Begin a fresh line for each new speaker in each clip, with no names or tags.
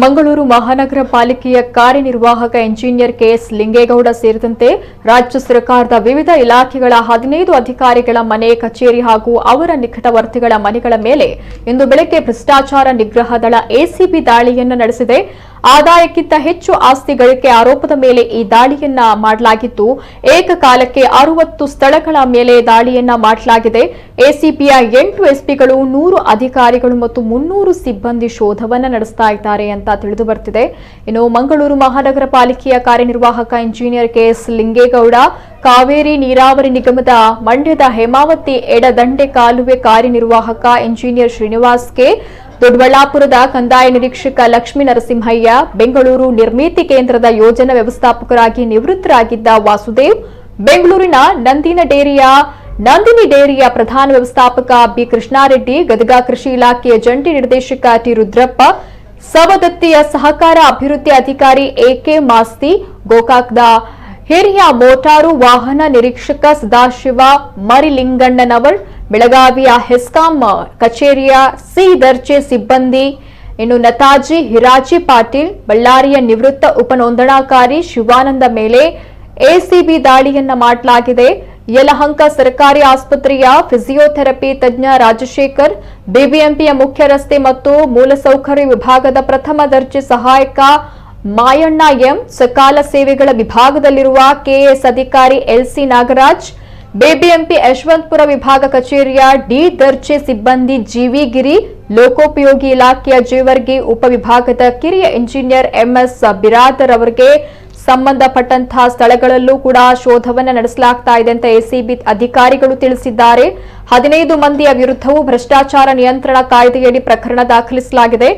ಮಂಗಳೂರು ಮಹಾನಗರ ಪಾಲಿಕೆಯ ಕಾರ್ಯನಿರ್ವಾಹಕ ಇಂಜಿನಿಯರ್ ಕೆಎಸ್ ಲಿಂಗೇಗೌಡ ಸೇರಿದಂತೆ ರಾಜ್ಯ ಸರ್ಕಾರದ ವಿವಿಧ ಇಲಾಖೆಗಳ 15 ಅಧಿಕಾರಿಗಳ ಮನೆ, ಕಚೇರಿ ಹಾಗೂ ಅವರ ನಿಕಟವರ್ತಿಗಳ ಮನೆಗಳ ಮೇಲೆ ಇಂದು ಬೆಳಗ್ಗೆ ಭ್ರಷ್ಟಾಚಾರ ನಿಗ್ರಹ ದಳ ಎಸಿಬಿ ದಾಳಿಯನ್ನು ನಡೆಸಿದೆ. ಆದಾಯಕ್ಕಿಂತ ಹೆಚ್ಚು ಆಸ್ತಿ ಗಳಿಕೆ ಆರೋಪದ ಮೇಲೆ ಈ ದಾಳಿಯನ್ನ ಮಾಡಲಾಗಿದ್ದು, ಏಕಕಾಲಕ್ಕೆ 60 ಸ್ಥಳಗಳ ಮೇಲೆ ದಾಳಿಯನ್ನ ಮಾಡಲಾಗಿದೆ. ಎಸಿಬಿಯ 8 ಎಸ್ಪಿಗಳು, 100 ಅಧಿಕಾರಿಗಳು ಮತ್ತು 300 ಸಿಬ್ಬಂದಿ ಶೋಧವನ್ನ ನಡೆಸ್ತಾ ಇದ್ದಾರೆ ಅಂತ ತಿಳಿದು ಬರ್ತಿದೆ. ಇನ್ನು ಮಂಗಳೂರು ಮಹಾನಗರ ಪಾಲಿಕೆಯ ಕಾರ್ಯನಿರ್ವಾಹಕ ಇಂಜಿನಿಯರ್ ಕೆಎಸ್ ಲಿಂಗೇಗೌಡ, ಕಾವೇರಿ ನೀರಾವರಿ ನಿಗಮದ ಮಂಡ್ಯದ ಹೇಮಾವತಿ ಎಡದಂಡೆ ಕಾಲುವೆ ಕಾರ್ಯನಿರ್ವಾಹಕ ಇಂಜಿನಿಯರ್ ಶ್ರೀನಿವಾಸ್ ಕೆ, ದೊಡ್ಡಬಳ್ಳಾಪುರದ ಕಂದಾಯ ನಿರೀಕ್ಷಕ ಲಕ್ಷ್ಮೀ ನರಸಿಂಹಯ್ಯ, ಬೆಂಗಳೂರು ನಿರ್ಮಿತಿ ಕೇಂದ್ರದ ಯೋಜನಾ ವ್ಯವಸ್ಥಾಪಕರಾಗಿ ನಿವೃತ್ತರಾಗಿದ್ದ ವಾಸುದೇವ್, ಬೆಂಗಳೂರಿನ ನಂದಿನಿ ಡೇರಿಯ ಪ್ರಧಾನ ವ್ಯವಸ್ಥಾಪಕ ಬಿ ಕೃಷ್ಣಾರೆಡ್ಡಿ, ಗದಗ ಕೃಷಿ ಇಲಾಖೆಯ ಜಂಟಿ ನಿರ್ದೇಶಕ ಟಿ ರುದ್ರಪ್ಪ, ಸವದತ್ತಿಯ ಸಹಕಾರ ಅಭಿವೃದ್ಧಿ ಅಧಿಕಾರಿ ಎಕೆ ಮಾಸ್ತಿ, ಗೋಕಾಕ್ದ ಹಿರಿಯ ಮೋಟಾರು ವಾಹನ ನಿರೀಕ್ಷಕ ಸದಾಶಿವ ಮರಿಲಿಂಗಣ್ಣನವರ್, ಬೆಳಗಾವಿಯ ಹೆಸ್ಕಾಂ ಕಚೇರಿಯ ಸಿ ದರ್ಜೆ ಸಿಬ್ಬಂದಿ, ಇನ್ನು ನತಾಜಿ ಹಿರಾಜಿ ಪಾಟೀಲ್, ಬಳ್ಳಾರಿಯ ನಿವೃತ್ತ ಉಪನೋಂದಣಾಕಾರಿ ಶಿವಾನಂದ ಮೇಲೆ ಎಸಿಬಿ ದಾಳಿಯನ್ನ ಮಾಡಲಾಗಿದೆ. ಯಲಹಂಕ ಸರ್ಕಾರಿ ಆಸ್ಪತ್ರೆಯ ಫಿಸಿಯೋಥೆರಪಿ ತಜ್ಞ ರಾಜಶೇಖರ್, ಬಿಬಿಎಂಪಿಯ ಮುಖ್ಯ ರಸ್ತೆ ಮತ್ತು ಮೂಲಸೌಕರ್ಯ ವಿಭಾಗದ ಪ್ರಥಮ ದರ್ಜೆ ಸಹಾಯಕ ಮಾಯಣ್ಣ ಎಂ, ಸಕಾಲ ಸೇವೆಗಳ ವಿಭಾಗದಲ್ಲಿರುವ ಕೆಎಸ್ ಅಧಿಕಾರಿ ಎಲ್ಸಿ ನಾಗರಾಜ್, ಬಿಬಿಎಂಪಿ ಯಶವಂತಪುರ ವಿಭಾಗ ಕಚೇರಿಯ ಡಿ ದರ್ಜೆ ಸಿಬ್ಬಂದಿ ಜಿವಿ ಗಿರಿ, ಲೋಕೋಪಯೋಗಿ ಇಲಾಖೆಯ ಜೇವರ್ಗಿ ಉಪವಿಭಾಗದ ಕಿರಿಯ ಇಂಜಿನಿಯರ್ ಎಂಎಸ್ ಬಿರಾದರ್ ಅವರಿಗೆ ಸಂಬಂಧಪಟ್ಟಂತಹ ಸ್ಥಳಗಳಲ್ಲೂ ಕೂಡ ಶೋಧವನ್ನು ನಡೆಸಲಾಗ್ತಾ ಇದೆ ಅಂತ ಎಸಿಬಿ ಅಧಿಕಾರಿಗಳು ತಿಳಿಸಿದ್ದಾರೆ. 15 ಮಂದಿಯ ವಿರುದ್ಧವೂ ಭ್ರಷ್ಟಾಚಾರ ನಿಯಂತ್ರಣ ಕಾಯ್ದೆಯಡಿ ಪ್ರಕರಣ ದಾಖಲಿಸಲಾಗಿದೆ.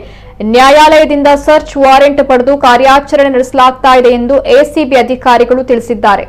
ನ್ಯಾಯಾಲಯದಿಂದ ಸರ್ಚ್ ವಾರೆಂಟ್ ಪಡೆದು ಕಾರ್ಯಾಚರಣೆ ನಡೆಸಲಾಗ್ತಾ ಇದೆ ಎಂದು ಎಸಿಬಿ ಅಧಿಕಾರಿಗಳು ತಿಳಿಸಿದ್ದಾರೆ.